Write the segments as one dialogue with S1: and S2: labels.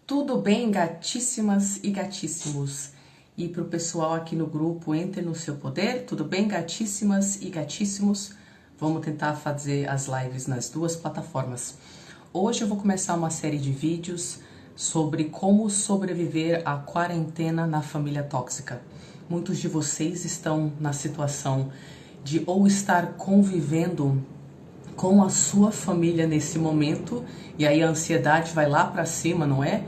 S1: Tudo bem, gatíssimas e gatíssimos? E para o pessoal aqui no grupo, entre no seu poder. Tudo bem, gatíssimas e gatíssimos? Vamos tentar fazer as lives nas duas plataformas. Hoje eu vou começar uma série de vídeos sobre como sobreviver à quarentena na família tóxica. Muitos de vocês estão na situação de ou estar convivendo com a sua família nesse momento, e aí a ansiedade vai lá para cima, não é?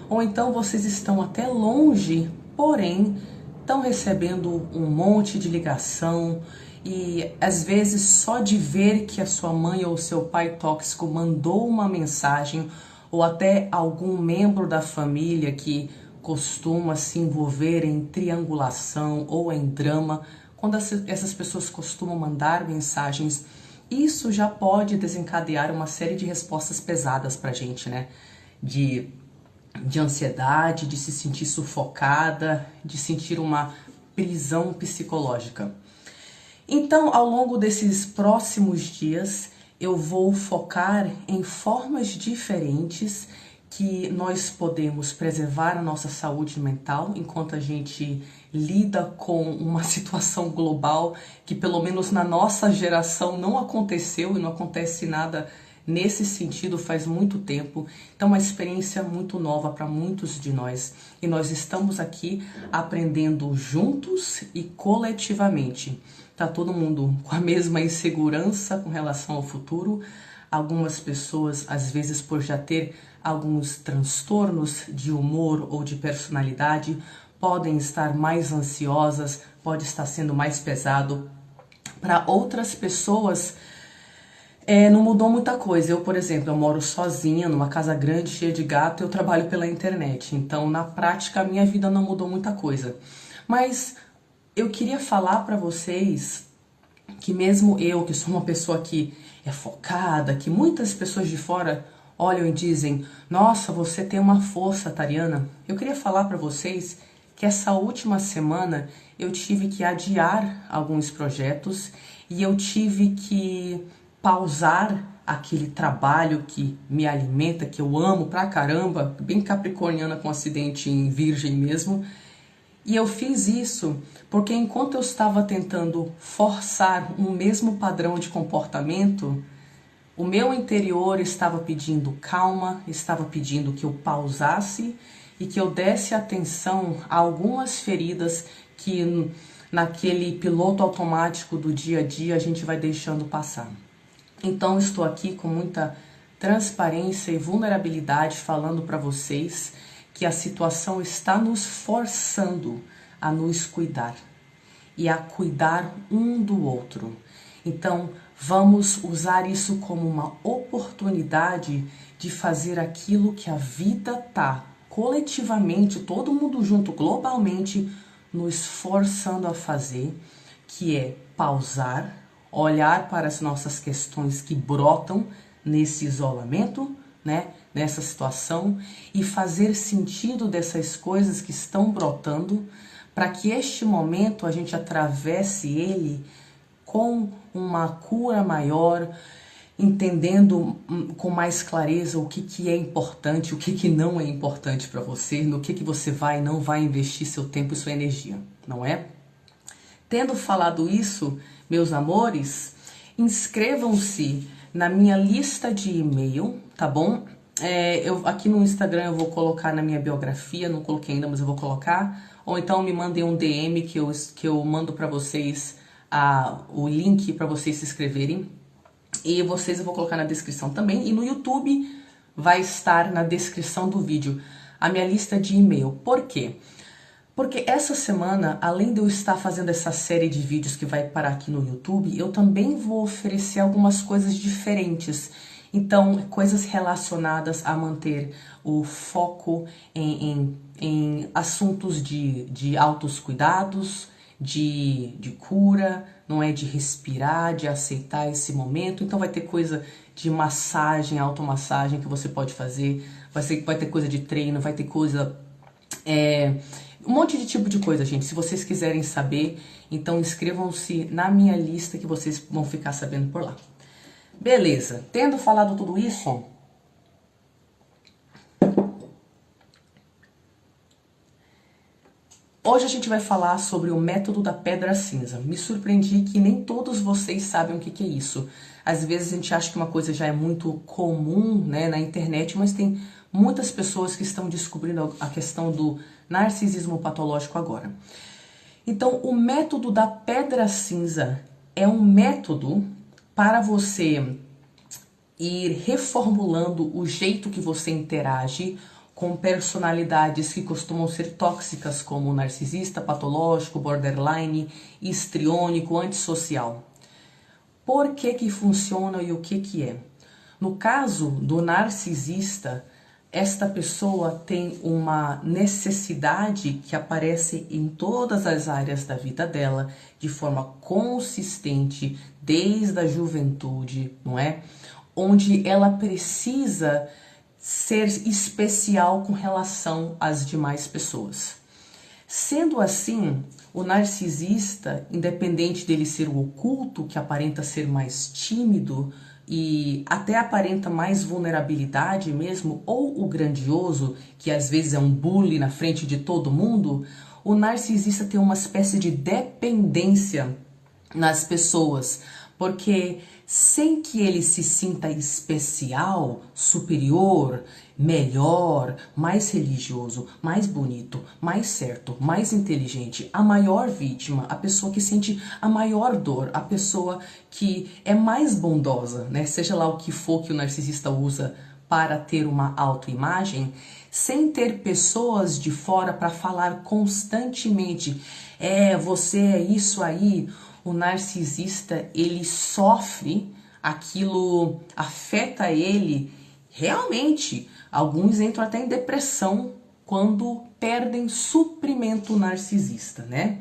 S1: Ou então vocês estão até longe, porém estão recebendo um monte de ligação e às vezes só de ver que a sua mãe ou seu pai tóxico mandou uma mensagem, ou até algum membro da família que costuma se envolver em triangulação ou em drama, quando essas pessoas costumam mandar mensagens, isso já pode desencadear uma série de respostas pesadas pra gente, né? De ansiedade, de se sentir sufocada, de sentir uma prisão psicológica. Então, ao longo desses próximos dias, eu vou focar em formas diferentes que nós podemos preservar a nossa saúde mental enquanto a gente lida com uma situação global que pelo menos na nossa geração não aconteceu e não acontece nada nesse sentido faz muito tempo. Então é uma experiência muito nova para muitos de nós e nós estamos aqui aprendendo juntos e coletivamente. Tá todo mundo com a mesma insegurança com relação ao futuro. Algumas pessoas, às vezes por já ter alguns transtornos de humor ou de personalidade, podem estar mais ansiosas, pode estar sendo mais pesado. Para outras pessoas, não mudou muita coisa. Eu, por exemplo, eu moro sozinha, numa casa grande, cheia de gato, eu trabalho pela internet. Então, na prática, a minha vida não mudou muita coisa. Mas eu queria falar para vocês que mesmo eu, que sou uma pessoa que é focada, que muitas pessoas de fora olham e dizem: nossa, você tem uma força, Tariana. Eu queria falar para vocês que essa última semana eu tive que adiar alguns projetos e eu tive que pausar aquele trabalho que me alimenta, que eu amo pra caramba, bem capricorniana com acidente em Virgem mesmo. E eu fiz isso porque enquanto eu estava tentando forçar um mesmo padrão de comportamento, o meu interior estava pedindo calma, estava pedindo que eu pausasse e que eu desse atenção a algumas feridas que naquele piloto automático do dia a dia a gente vai deixando passar. Então estou aqui com muita transparência e vulnerabilidade falando para vocês que a situação está nos forçando a nos cuidar e a cuidar um do outro. Então, vamos usar isso como uma oportunidade de fazer aquilo que a vida tá coletivamente, todo mundo junto, globalmente, nos forçando a fazer, que é pausar, olhar para as nossas questões que brotam nesse isolamento, né, nessa situação, e fazer sentido dessas coisas que estão brotando, para que este momento a gente atravesse ele com uma cura maior, entendendo com mais clareza o que é importante, o que não é importante para você, no que você vai e não vai investir seu tempo e sua energia, não é? Tendo falado isso, meus amores, inscrevam-se na minha lista de e-mail, tá bom? Eu aqui no Instagram eu vou colocar na minha biografia, não coloquei ainda, mas eu vou colocar. Ou então me mandem um DM que eu mando para vocês o link para vocês se inscreverem. E vocês eu vou colocar na descrição também. E no YouTube vai estar na descrição do vídeo a minha lista de e-mail. Por quê? Porque essa semana, além de eu estar fazendo essa série de vídeos que vai parar aqui no YouTube, eu também vou oferecer algumas coisas diferentes. Então, coisas relacionadas a manter o foco em assuntos de altos cuidados, de cura, não é, de respirar, de aceitar esse momento. Então vai ter coisa de massagem, automassagem que você pode fazer, vai ter coisa de treino, vai ter coisa... um monte de tipo de coisa, gente. Se vocês quiserem saber, então inscrevam-se na minha lista que vocês vão ficar sabendo por lá. Beleza, tendo falado tudo isso, Hoje a gente vai falar sobre o método da pedra cinza. Me surpreendi que nem todos vocês sabem o que é isso. Às vezes a gente acha que uma coisa já é muito comum, né, na internet, mas tem muitas pessoas que estão descobrindo a questão do narcisismo patológico agora. Então, o método da pedra cinza é um método para você ir reformulando o jeito que você interage com personalidades que costumam ser tóxicas, como narcisista, patológico, borderline, histriônico, antissocial. Por que funciona e o que é? No caso do narcisista, esta pessoa tem uma necessidade que aparece em todas as áreas da vida dela, de forma consistente, desde a juventude, não é? Onde ela precisa ser especial com relação às demais pessoas. Sendo assim, o narcisista, independente dele ser o oculto, que aparenta ser mais tímido e até aparenta mais vulnerabilidade mesmo, ou o grandioso, que às vezes é um bully na frente de todo mundo, o narcisista tem uma espécie de dependência nas pessoas, porque sem que ele se sinta especial, superior, melhor, mais religioso, mais bonito, mais certo, mais inteligente, a maior vítima, a pessoa que sente a maior dor, a pessoa que é mais bondosa, né? Seja lá o que for que o narcisista usa para ter uma autoimagem, sem ter pessoas de fora para falar constantemente, você é isso aí. O narcisista, ele sofre, aquilo afeta ele realmente. Alguns entram até em depressão quando perdem suprimento narcisista, né?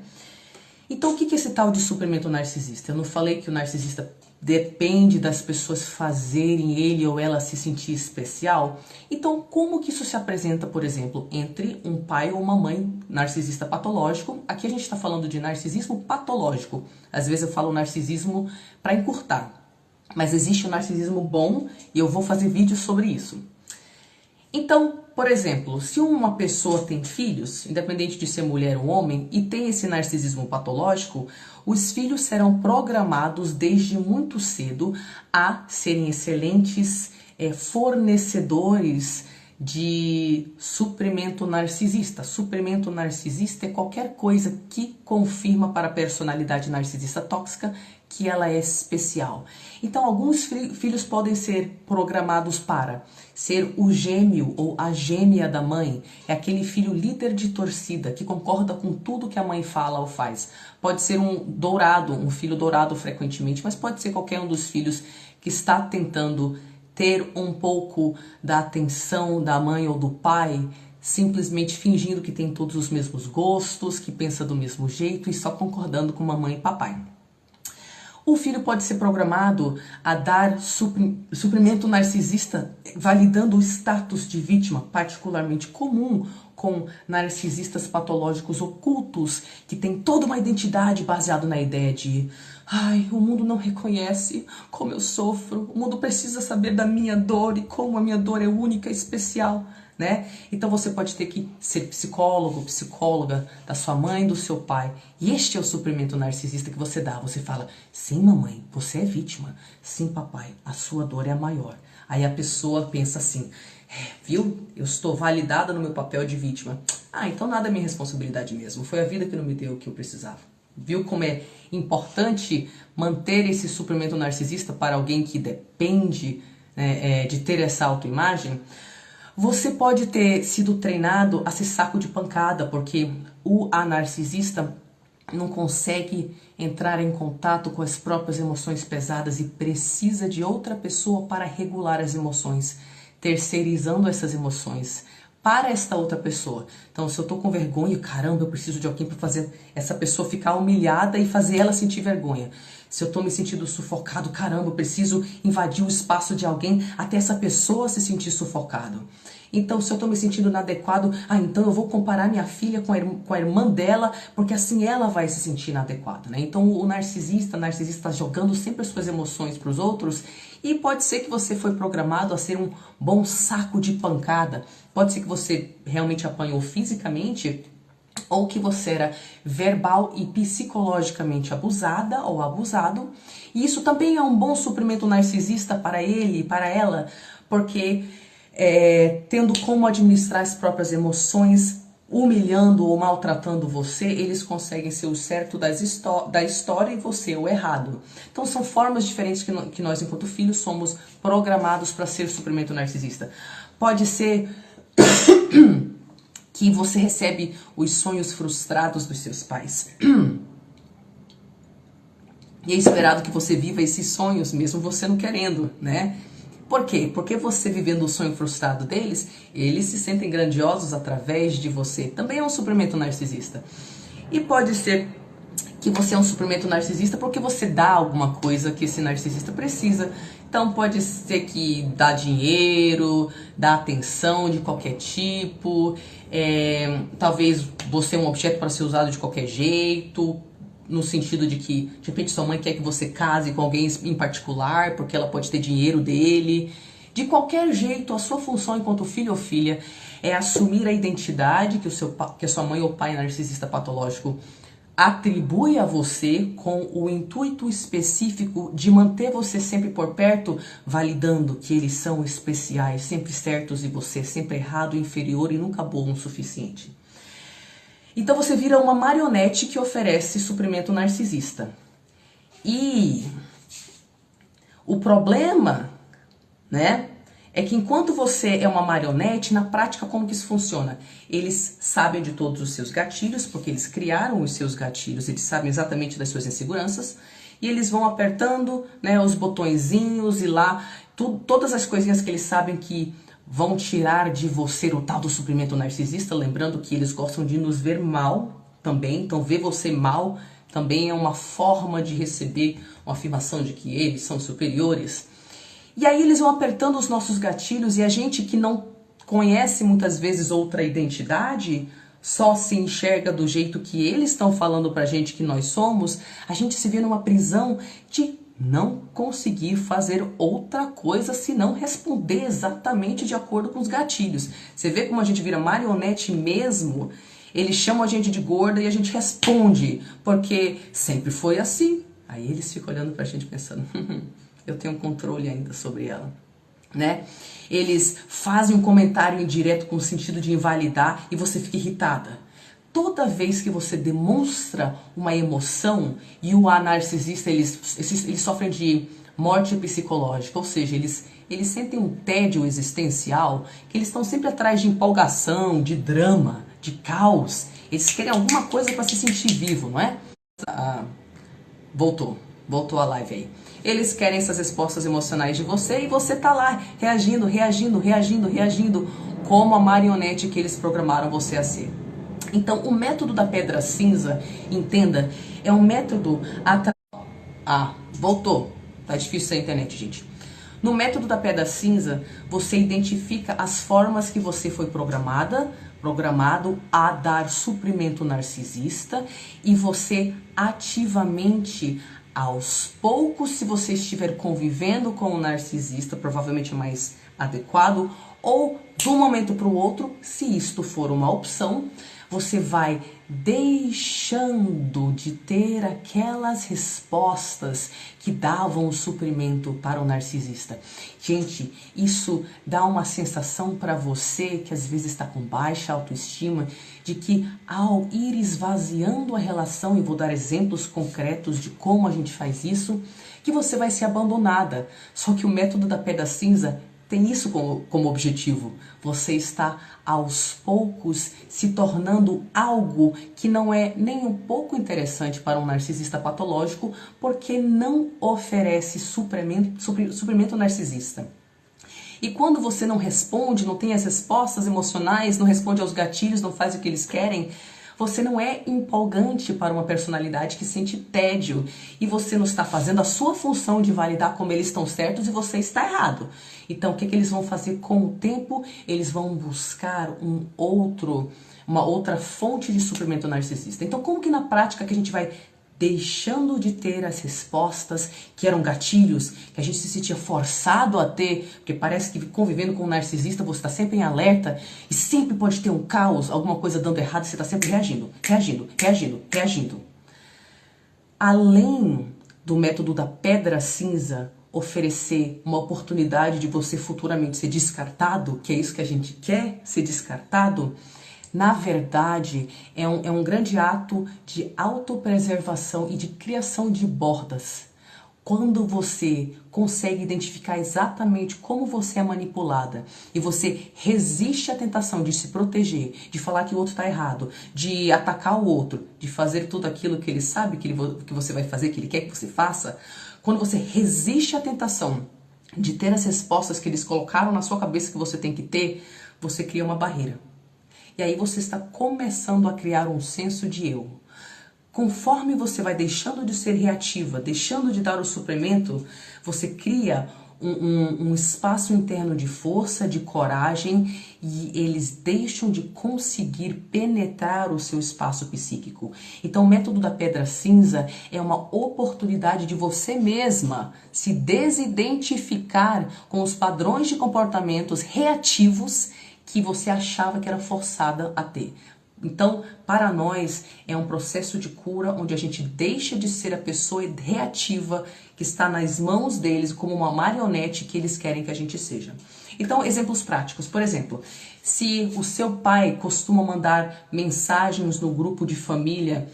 S1: Então, o que é esse tal de suprimento narcisista? Eu não falei que o narcisista depende das pessoas fazerem ele ou ela se sentir especial? Então, como que isso se apresenta, por exemplo, entre um pai ou uma mãe narcisista patológico? Aqui a gente está falando de narcisismo patológico. Às vezes eu falo narcisismo para encurtar, mas existe o narcisismo bom e eu vou fazer vídeos sobre isso. Então, por exemplo, se uma pessoa tem filhos, independente de ser mulher ou homem, e tem esse narcisismo patológico, os filhos serão programados desde muito cedo a serem excelentes fornecedores de suprimento narcisista. Suprimento narcisista é qualquer coisa que confirma para a personalidade narcisista tóxica que ela é especial. Então, alguns filhos podem ser programados para ser o gêmeo ou a gêmea da mãe. É aquele filho líder de torcida que concorda com tudo que a mãe fala ou faz. Pode ser um dourado, um filho dourado frequentemente, mas pode ser qualquer um dos filhos que está tentando ter um pouco da atenção da mãe ou do pai, simplesmente fingindo que tem todos os mesmos gostos, que pensa do mesmo jeito e só concordando com mamãe e papai. O filho pode ser programado a dar suprimento narcisista, validando o status de vítima, particularmente comum com narcisistas patológicos ocultos, que tem toda uma identidade baseada na ideia de o mundo não reconhece como eu sofro, o mundo precisa saber da minha dor e como a minha dor é única e especial. Né? Então você pode ter que ser psicólogo, psicóloga da sua mãe, do seu pai. E este é o suprimento narcisista que você dá. Você fala, sim mamãe, você é vítima. Sim papai, a sua dor é a maior. Aí a pessoa pensa assim, viu? Eu estou validada no meu papel de vítima. Então nada é minha responsabilidade mesmo. Foi a vida que não me deu o que eu precisava. Viu como é importante manter esse suprimento narcisista para alguém que depende de ter essa autoimagem? Você pode ter sido treinado a ser saco de pancada, porque a narcisista não consegue entrar em contato com as próprias emoções pesadas e precisa de outra pessoa para regular as emoções, terceirizando essas emoções para esta outra pessoa. Então, se eu tô com vergonha, caramba, eu preciso de alguém para fazer essa pessoa ficar humilhada e fazer ela sentir vergonha. Se eu tô me sentindo sufocado, caramba, eu preciso invadir o espaço de alguém até essa pessoa se sentir sufocado. Então, se eu tô me sentindo inadequado, então eu vou comparar minha filha com a irmã dela, porque assim ela vai se sentir inadequada, né? Então, o narcisista está jogando sempre as suas emoções para os outros e pode ser que você foi programado a ser um bom saco de pancada. Pode ser que você realmente apanhou fisicamente ou que você era verbal e psicologicamente abusada ou abusado. E isso também é um bom suprimento narcisista para ele e para ela, porque tendo como administrar as próprias emoções, humilhando ou maltratando você, eles conseguem ser o certo da história e você o errado. Então são formas diferentes que nós, enquanto filhos, somos programados para ser suprimento narcisista. Pode ser que você recebe os sonhos frustrados dos seus pais. E é esperado que você viva esses sonhos, mesmo você não querendo, né? Por quê? Porque você vivendo o sonho frustrado deles, eles se sentem grandiosos através de você. Também é um suprimento narcisista. E pode ser que você é um suprimento narcisista porque você dá alguma coisa que esse narcisista precisa. Então pode ser que dá dinheiro, dá atenção de qualquer tipo, talvez você é um objeto para ser usado de qualquer jeito, no sentido de que, de repente, sua mãe quer que você case com alguém em particular, porque ela pode ter dinheiro dele. De qualquer jeito, a sua função enquanto filho ou filha é assumir a identidade que a sua mãe ou pai narcisista patológico atribui a você, com o intuito específico de manter você sempre por perto, validando que eles são especiais, sempre certos, e você sempre errado, inferior e nunca bom o suficiente. Então você vira uma marionete que oferece suprimento narcisista. E o problema, né, é que enquanto você é uma marionete, na prática como que isso funciona? Eles sabem de todos os seus gatilhos, porque eles criaram os seus gatilhos, eles sabem exatamente das suas inseguranças, e eles vão apertando, né, os botõezinhos e lá, todas as coisinhas que eles sabem que vão tirar de você o tal do suprimento narcisista, lembrando que eles gostam de nos ver mal também, então ver você mal também é uma forma de receber uma afirmação de que eles são superiores. E aí eles vão apertando os nossos gatilhos e a gente que não conhece muitas vezes outra identidade, só se enxerga do jeito que eles estão falando pra gente que nós somos, a gente se vê numa prisão de não conseguir fazer outra coisa senão responder exatamente de acordo com os gatilhos. Você vê como a gente vira marionete mesmo? Eles chamam a gente de gorda e a gente responde, porque sempre foi assim. Aí eles ficam olhando pra gente pensando, eu tenho controle ainda sobre ela, né? Eles fazem um comentário indireto com o sentido de invalidar e você fica irritada. Toda vez que você demonstra uma emoção, e o narcisista, eles sofrem de morte psicológica, ou seja, eles sentem um tédio existencial, que eles estão sempre atrás de empolgação, de drama, de caos. Eles querem alguma coisa para se sentir vivo, não é? Voltou a live aí. Eles querem essas respostas emocionais de você e você tá lá reagindo, como a marionete que eles programaram você a ser. Então, o método da pedra cinza, entenda, é um método... voltou. Tá difícil a internet, gente. No método da pedra cinza, você identifica as formas que você foi programado a dar suprimento narcisista e você ativamente, aos poucos, se você estiver convivendo com o narcisista, provavelmente é mais adequado, ou de um momento para o outro, se isto for uma opção, você vai deixando de ter aquelas respostas que davam o suprimento para o narcisista. Gente, isso dá uma sensação para você que às vezes está com baixa autoestima, de que ao ir esvaziando a relação, e vou dar exemplos concretos de como a gente faz isso, que você vai ser abandonada. Só que o método da pedra cinza tem isso como objetivo. Você está aos poucos se tornando algo que não é nem um pouco interessante para um narcisista patológico, porque não oferece suprimento narcisista. E quando você não responde, não tem as respostas emocionais, não responde aos gatilhos, não faz o que eles querem, você não é empolgante para uma personalidade que sente tédio e você não está fazendo a sua função de validar como eles estão certos e você está errado. Então, o que eles vão fazer com o tempo? Eles vão buscar uma outra fonte de suprimento narcisista. Então, como que na prática que a gente vai deixando de ter as respostas que eram gatilhos, que a gente se sentia forçado a ter, porque parece que convivendo com um narcisista você está sempre em alerta e sempre pode ter um caos, alguma coisa dando errado e você está sempre reagindo, reagindo, reagindo, reagindo. Além do método da pedra cinza oferecer uma oportunidade de você futuramente ser descartado, que é isso que a gente quer, ser descartado, na verdade é um grande ato de autopreservação e de criação de bordas. Quando você consegue identificar exatamente como você é manipulada e você resiste à tentação de se proteger, de falar que o outro está errado, de atacar o outro, de fazer tudo aquilo que ele sabe que você vai fazer, que ele quer que você faça, quando você resiste à tentação de ter as respostas que eles colocaram na sua cabeça que você tem que ter, você cria uma barreira. E aí você está começando a criar um senso de eu. Conforme você vai deixando de ser reativa, deixando de dar o suplemento, você cria um espaço interno de força, de coragem, e eles deixam de conseguir penetrar o seu espaço psíquico. Então o método da pedra cinza é uma oportunidade de você mesma se desidentificar com os padrões de comportamentos reativos que você achava que era forçada a ter. Então, para nós, é um processo de cura onde a gente deixa de ser a pessoa reativa que está nas mãos deles como uma marionete que eles querem que a gente seja. Então, exemplos práticos. Por exemplo, se o seu pai costuma mandar mensagens no grupo de família,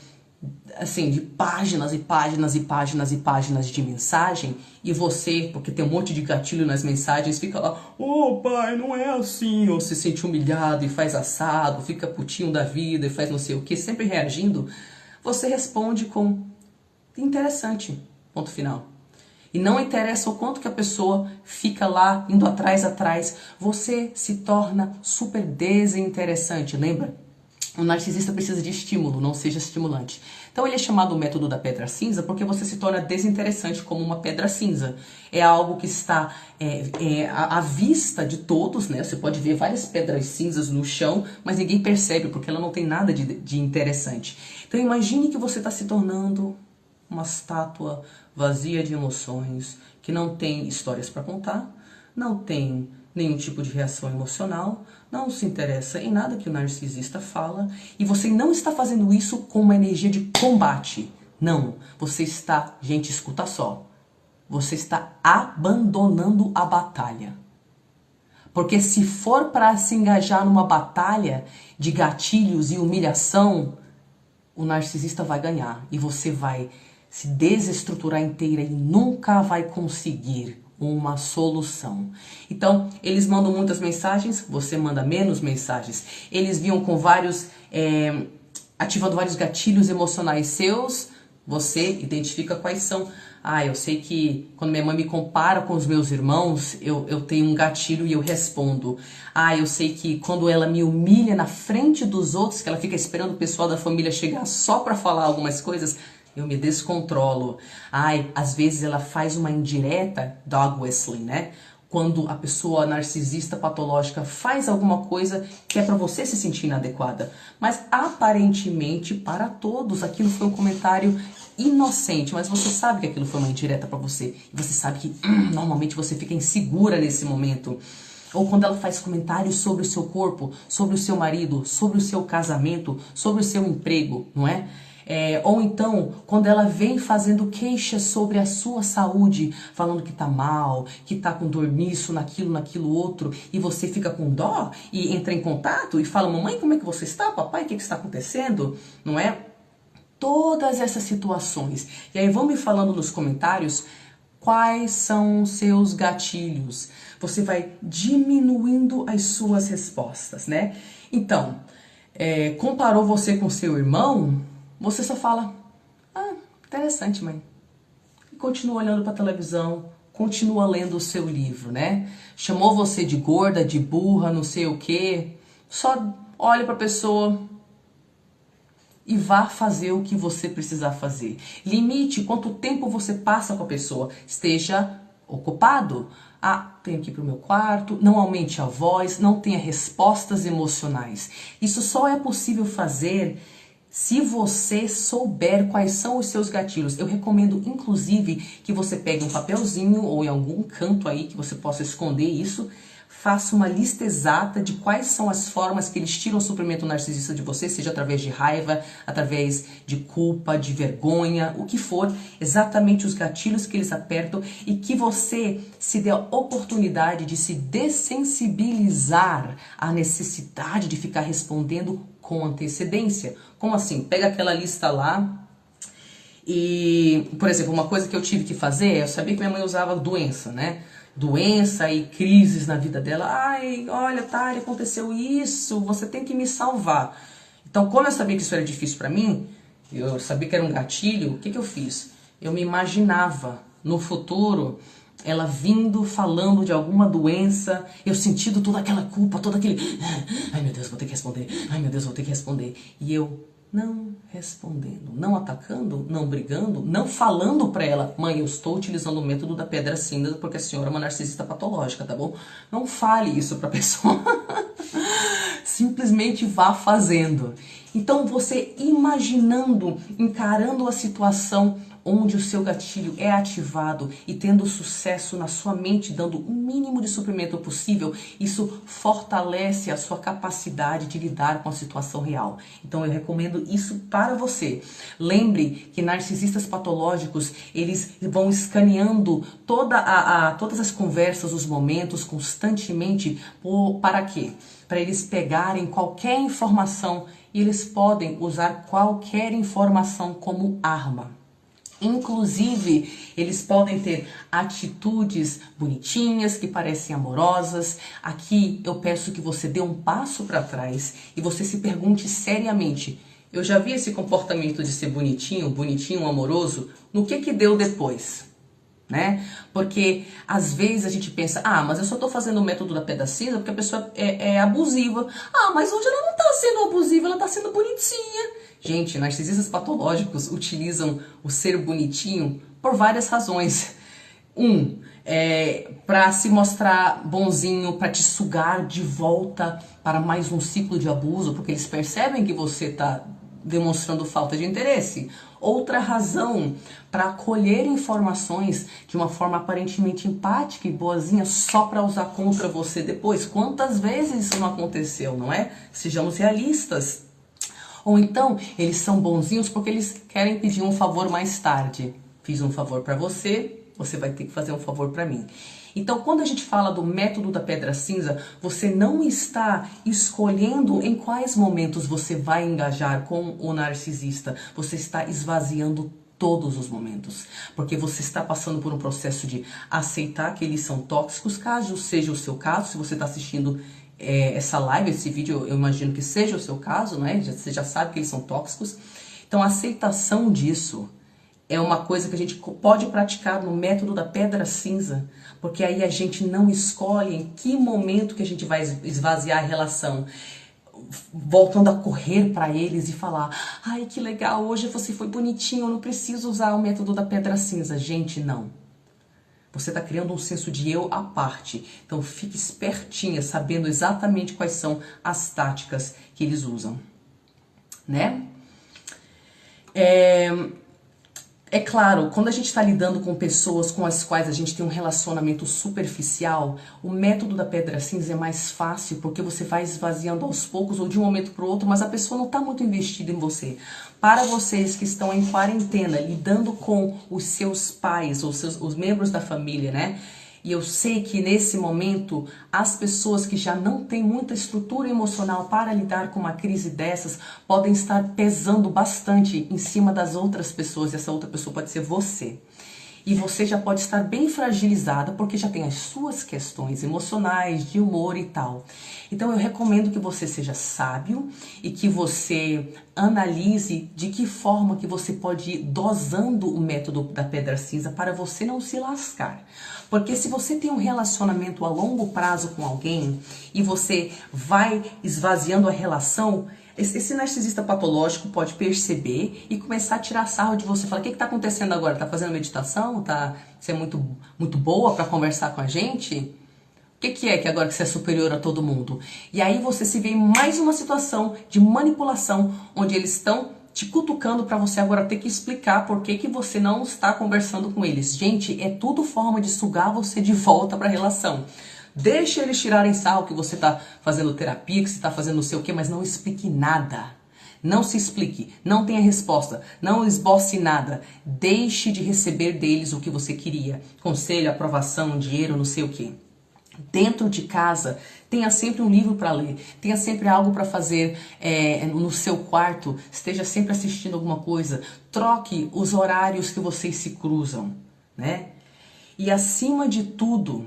S1: assim, de páginas e páginas e páginas e páginas de mensagem, e você, porque tem um monte de gatilho nas mensagens, fica lá, ô pai, não é assim, ou se sente humilhado e faz assado, fica putinho da vida e faz não sei o que, sempre reagindo, você responde com interessante, ponto final. E não interessa o quanto que a pessoa fica lá, indo atrás, você se torna super desinteressante, lembra? O narcisista precisa de estímulo, não seja estimulante. Então ele é chamado o método da pedra cinza porque você se torna desinteressante como uma pedra cinza. É algo que está à vista de todos, né? Você pode ver várias pedras cinzas no chão, mas ninguém percebe porque ela não tem nada de interessante. Então imagine que você está se tornando uma estátua vazia de emoções, que não tem histórias para contar, não tem nenhum tipo de reação emocional, não se interessa em nada que o narcisista fala, e você não está fazendo isso com uma energia de combate. Não, você está, gente, escuta só, você está abandonando a batalha. Porque se for para se engajar numa batalha de gatilhos e humilhação, o narcisista vai ganhar e você vai se desestruturar inteira e nunca vai conseguir uma solução. Então, eles mandam muitas mensagens, você manda menos mensagens. Eles vinham com vários, ativando vários gatilhos emocionais seus, você identifica quais são. Ah, eu sei que quando minha mãe me compara com os meus irmãos, eu tenho um gatilho e eu respondo. Ah, eu sei que quando ela me humilha na frente dos outros, que ela fica esperando o pessoal da família chegar só para falar algumas coisas, eu me descontrolo. Ai, às vezes ela faz uma indireta, dog whistling, né? Quando a pessoa narcisista patológica faz alguma coisa que é para você se sentir inadequada. Mas aparentemente para todos aquilo foi um comentário inocente, mas você sabe que aquilo foi uma indireta para você. E você sabe que normalmente você fica insegura nesse momento. Ou quando ela faz comentários sobre o seu corpo, sobre o seu marido, sobre o seu casamento, sobre o seu emprego, não é? Ou então, quando ela vem fazendo queixas sobre a sua saúde, falando que tá mal, que tá com dor nisso, naquilo outro, e você fica com dó e entra em contato e fala, mamãe, como é que você está? Papai, o que está acontecendo? Não é? Todas essas situações. E aí vão me falando nos comentários quais são os seus gatilhos. Você vai diminuindo as suas respostas, né? Então, comparou você com seu irmão, você só fala, ah, interessante, mãe. E continua olhando para a televisão, continua lendo o seu livro, né? Chamou você de gorda, de burra, não sei o quê. Só olha para a pessoa e vá fazer o que você precisar fazer. Limite quanto tempo você passa com a pessoa. Esteja ocupado. Ah, tenho que ir para o meu quarto. Não aumente a voz, não tenha respostas emocionais. Isso só é possível fazer Se você souber quais são os seus gatilhos, eu recomendo inclusive que você pegue um papelzinho ou em algum canto aí que você possa esconder isso, faça uma lista exata de quais são as formas que eles tiram o suprimento narcisista de você, seja através de raiva, através de culpa, de vergonha, o que for, exatamente os gatilhos que eles apertam e que você se dê a oportunidade de se dessensibilizar à necessidade de ficar respondendo com antecedência. Como assim? Pega aquela lista lá e, por exemplo, uma coisa que eu tive que fazer, eu sabia que minha mãe usava doença, né? Doença e crises na vida dela. Ai, olha, Thalia, aconteceu isso, você tem que me salvar. Então, como eu sabia que isso era difícil pra mim, eu sabia que era um gatilho, o que que eu fiz? Eu me imaginava no futuro ela vindo falando de alguma doença, eu sentindo toda aquela culpa, todo aquele, ai meu Deus, vou ter que responder, ai meu Deus, vou ter que responder. E eu não respondendo, não atacando, não brigando, não falando pra ela, mãe, eu estou utilizando o método da pedra cinza porque a senhora é uma narcisista patológica, tá bom? Não fale isso pra pessoa. Simplesmente vá fazendo. Então você imaginando, encarando a situação onde o seu gatilho é ativado e tendo sucesso na sua mente, dando o mínimo de suprimento possível, isso fortalece a sua capacidade de lidar com a situação real. Então eu recomendo isso para você. Lembre que narcisistas patológicos, eles vão escaneando todas as conversas, os momentos, constantemente, para quê? Para eles pegarem qualquer informação e eles podem usar qualquer informação como arma. Inclusive, eles podem ter atitudes bonitinhas, que parecem amorosas. Aqui eu peço que você dê um passo para trás e você se pergunte seriamente, eu já vi esse comportamento de ser bonitinho, amoroso, no que deu depois? Né? Porque às vezes a gente pensa, mas eu só tô fazendo o método da pedra cinza porque a pessoa é abusiva. Mas hoje ela não tá sendo abusiva, ela tá sendo bonitinha. Gente, narcisistas patológicos utilizam o ser bonitinho por várias razões. Para se mostrar bonzinho, para te sugar de volta para mais um ciclo de abuso, porque eles percebem que você tá demonstrando falta de interesse. Outra razão, para acolher informações de uma forma aparentemente empática e boazinha só para usar contra você depois. Quantas vezes isso não aconteceu, não é? Sejamos realistas. Ou então, eles são bonzinhos porque eles querem pedir um favor mais tarde. Fiz um favor para você, você vai ter que fazer um favor para mim. Então, quando a gente fala do método da pedra cinza, você não está escolhendo em quais momentos você vai engajar com o narcisista. Você está esvaziando todos os momentos. Porque você está passando por um processo de aceitar que eles são tóxicos, caso seja o seu caso, se você está assistindo essa live, esse vídeo, eu imagino que seja o seu caso, né? Você já sabe que eles são tóxicos. Então, a aceitação disso é uma coisa que a gente pode praticar no método da pedra cinza, porque aí a gente não escolhe em que momento que a gente vai esvaziar a relação, voltando a correr para eles e falar, ai que legal, hoje você foi bonitinho, eu não preciso usar o método da pedra cinza. Gente, não. Você está criando um senso de eu à parte. Então fique espertinha, sabendo exatamente quais são as táticas que eles usam, né? É claro, quando a gente está lidando com pessoas com as quais a gente tem um relacionamento superficial, o método da pedra cinza é mais fácil, porque você vai esvaziando aos poucos ou de um momento para o outro, mas a pessoa não está muito investida em você. Para vocês que estão em quarentena, lidando com os seus pais ou os membros da família, né? E eu sei que nesse momento, as pessoas que já não têm muita estrutura emocional para lidar com uma crise dessas, podem estar pesando bastante em cima das outras pessoas, e essa outra pessoa pode ser você. E você já pode estar bem fragilizada, porque já tem as suas questões emocionais, de humor e tal. Então eu recomendo que você seja sábio e que você analise de que forma que você pode ir dosando o método da pedra cinza para você não se lascar. Porque se você tem um relacionamento a longo prazo com alguém e você vai esvaziando a relação, esse narcisista patológico pode perceber e começar a tirar sarro de você. Falar, o que está acontecendo agora? Tá fazendo meditação? Você é muito boa para conversar com a gente? O que é que agora que você é superior a todo mundo? E aí você se vê em mais uma situação de manipulação, onde eles estão te cutucando para você agora ter que explicar por que você não está conversando com eles. Gente, é tudo forma de sugar você de volta para a relação. Deixa eles tirarem sarro que você está fazendo terapia, que você está fazendo não sei o que, mas não explique nada. Não se explique, não tenha resposta, não esboce nada. Deixe de receber deles o que você queria. Conselho, aprovação, dinheiro, não sei o que. Dentro de casa, tenha sempre um livro para ler, tenha sempre algo para fazer no seu quarto, esteja sempre assistindo alguma coisa, troque os horários que vocês se cruzam, né? E acima de tudo,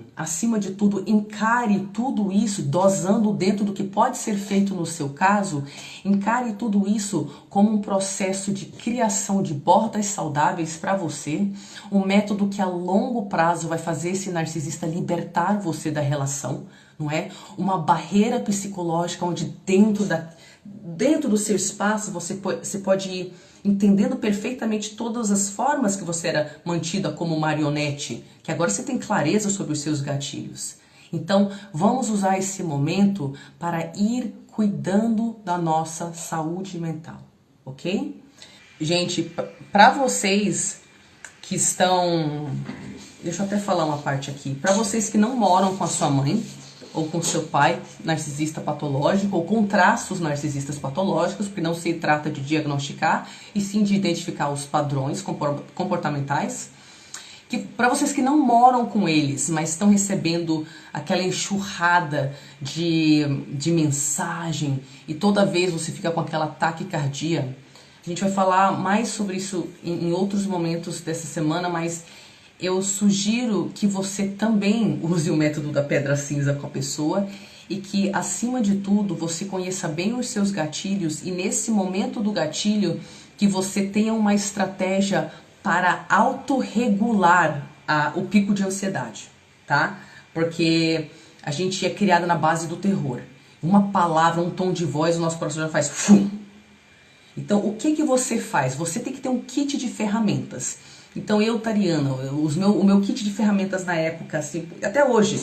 S1: encare tudo isso, dosando dentro do que pode ser feito no seu caso, encare tudo isso como um processo de criação de bordas saudáveis para você, um método que a longo prazo vai fazer esse narcisista libertar você da relação, não é? Uma barreira psicológica onde dentro do seu espaço você pode ir entendendo perfeitamente todas as formas que você era mantida como marionete, que agora você tem clareza sobre os seus gatilhos. Então, vamos usar esse momento para ir cuidando da nossa saúde mental, ok? Gente, para vocês que estão... Deixa eu até falar uma parte aqui. Para vocês que não moram com a sua mãe, ou com seu pai narcisista patológico, ou com traços narcisistas patológicos, porque não se trata de diagnosticar, e sim de identificar os padrões comportamentais. Que para vocês que não moram com eles, mas estão recebendo aquela enxurrada de mensagem, e toda vez você fica com aquela taquicardia, a gente vai falar mais sobre isso em outros momentos dessa semana, mas eu sugiro que você também use o método da pedra cinza com a pessoa e que, acima de tudo, você conheça bem os seus gatilhos e, nesse momento do gatilho, que você tenha uma estratégia para autorregular o pico de ansiedade, tá? Porque a gente é criada na base do terror. Uma palavra, um tom de voz, o nosso coração já faz fum. Então, o que você faz? Você tem que ter um kit de ferramentas. Então eu, Tariana, o meu kit de ferramentas na época, assim, até hoje,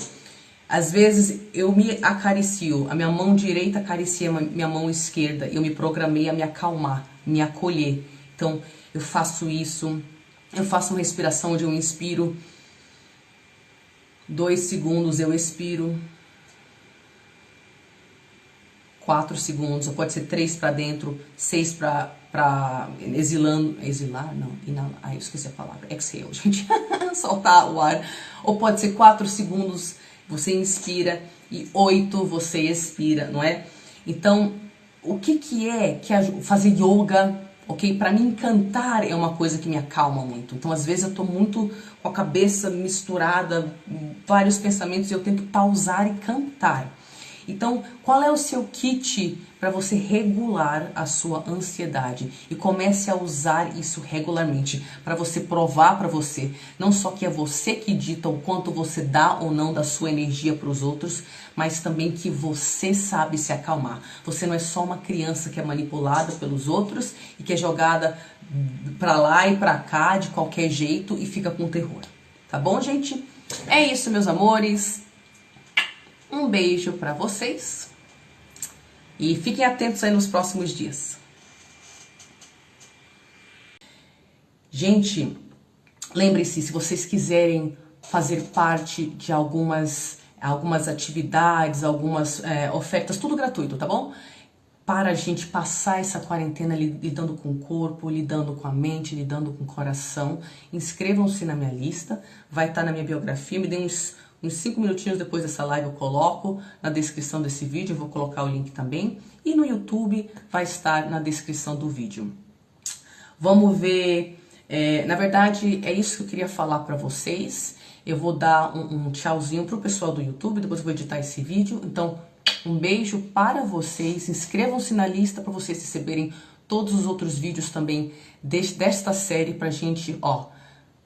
S1: às vezes eu me acaricio, a minha mão direita acaricia a minha mão esquerda, eu me programei a me acalmar, me acolher. Então eu faço isso, eu faço uma respiração onde eu inspiro, 2 segundos eu expiro, 4 segundos, ou pode ser 3 para dentro, 6 para exilar, não, inalar, eu esqueci a palavra, exhale, gente, soltar o ar, ou pode ser 4 segundos, você inspira, e 8 você expira, não é? Então, o que é fazer yoga, ok? Para mim, cantar é uma coisa que me acalma muito, então às vezes eu tô muito com a cabeça misturada, vários pensamentos, e eu tento pausar e cantar. Então, qual é o seu kit para você regular a sua ansiedade? E comece a usar isso regularmente, para você provar para você, não só que é você que dita o quanto você dá ou não da sua energia para os outros, mas também que você sabe se acalmar. Você não é só uma criança que é manipulada pelos outros e que é jogada para lá e para cá de qualquer jeito e fica com terror. Tá bom, gente? É isso, meus amores. Um beijo para vocês e fiquem atentos aí nos próximos dias. Gente, lembre-se, se vocês quiserem fazer parte de algumas atividades, algumas ofertas, tudo gratuito, tá bom? Para a gente passar essa quarentena lidando com o corpo, lidando com a mente, lidando com o coração, inscrevam-se na minha lista, vai estar na minha biografia, me deem uns 5 minutinhos depois dessa live eu coloco na descrição desse vídeo, eu vou colocar o link também. E no YouTube vai estar na descrição do vídeo. Vamos ver, na verdade é isso que eu queria falar para vocês. Eu vou dar um tchauzinho pro pessoal do YouTube, depois eu vou editar esse vídeo. Então, um beijo para vocês, inscrevam-se na lista para vocês receberem todos os outros vídeos também desta série pra gente,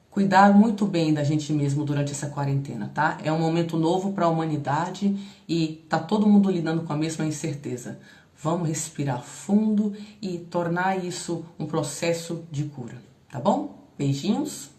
S1: cuidar muito bem da gente mesmo durante essa quarentena, tá? É um momento novo para a humanidade e tá todo mundo lidando com a mesma incerteza. Vamos respirar fundo e tornar isso um processo de cura, tá bom? Beijinhos.